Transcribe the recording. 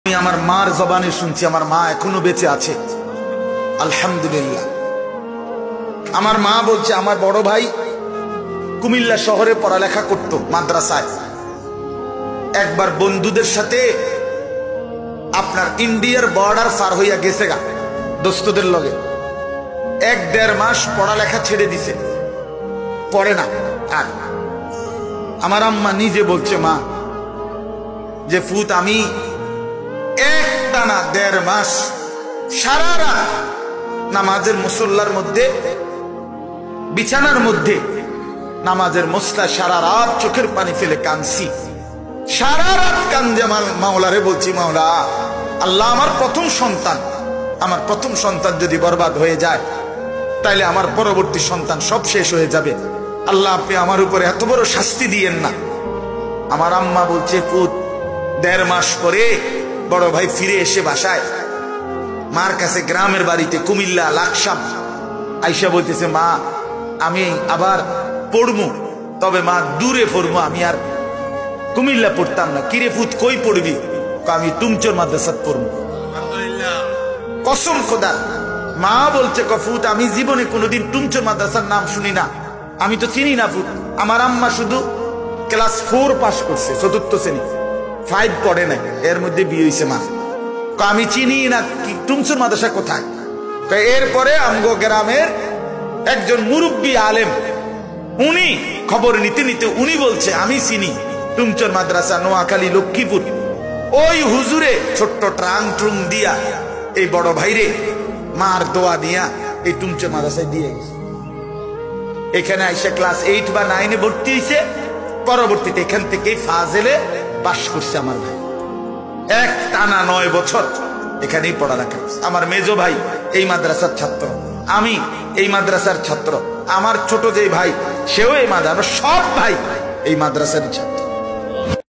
আমি আমার মার জবানে শুনছি, আমার মা এখনো বেঁচে আছে আলহামদুলিল্লাহ। আমার মা বলছে আমার বড় ভাই কুমিল্লা শহরে পড়ালেখা করত মাদ্রাসায়, একবার বন্ধুদের সাথে আপনার ইন্ডিয়ার বর্ডার পার হইয়া গেছে গা দোস্তদের লগে, 1-1.5 মাস পড়ালেখা ছেড়ে দিছে, পড়ে না। আর আমার আম্মা নিজে বলছে মা যে ফুত আমি একটানা 1.5 মাস সারা রাত নামাজের মুসল্লার মধ্যে বিছানার মধ্যে নামাজের মসলা সারা রাত চোখের পানি ফেলে কাঁদছি, সারা রাত কান্দে আমার মাওলারে বলছি মাওলা আল্লাহ আমার প্রথম সন্তান যদি বরবাদ হয়ে যায় তাইলে আমার পরবর্তী সন্তান সব শেষ হয়ে যাবে, আল্লাহ আপনি আমার উপরে এত বড় শাস্তি দিয়েন না। আমার আম্মা বলছে পুত 1.5 মাস পরে বড় ভাই ফিরে এসে বাসায় মার কাছে গ্রামের বাড়িতে কুমিল্লা লাকসাম আইসা বলতেছে মা আমি আবার পড়বো, তবে মা দূরে পড়বো, আমি আর কুমিল্লা পড়তাম না। কিরে ফুত কই পড়বি? আমি টুমচোর মাদ্রাসাত পড়বো। কসম খোদা, মা বলছে কফুত আমি জীবনে কোনোদিন টুমচোর মাদ্রাসার নাম শুনি না, আমি তো চিনি না ফুত। আমার আম্মা শুধু ক্লাস 4 পাস করছে, 4th শ্রেণী, 5 পড়ে নাই, এর মধ্যে বিয়ে হয়েছে মা। আমি চিনি না টুমচোর মাদ্রাসা কোথায়। এরপরে আমগো গ্রামের একজন মুরব্বী আলেম, উনি খবর নিতে নিতে উনি বলছে আমি চিনি টুমচোর মাদ্রাসা নোয়াখালী লক্ষ্মীপুর, ওই হুজুরে ছোট্ট ট্রাং ট্রুং দিয়া এই বড় ভাইরে মার দোয়া দিয়া এই টুমচোর মাদ্রাসায় দিয়ে গেছে। এখানে আইসা ক্লাস 8 বা 9 ভর্তি হয়েছে, পরবর্তীতে এখান থেকে ফাজেলে পাস করছে আমার ভাই, এক টানা 9 বছর এখানেই পড়ালেখা করছে। আমার মেজো ভাই এই মাদ্রাসার ছাত্র, আমি এই মাদ্রাসার ছাত্র, আমার ছোট যে ভাই সেও এই মাদ্রাসা, সব ভাই এই মাদ্রাসার ছাত্র।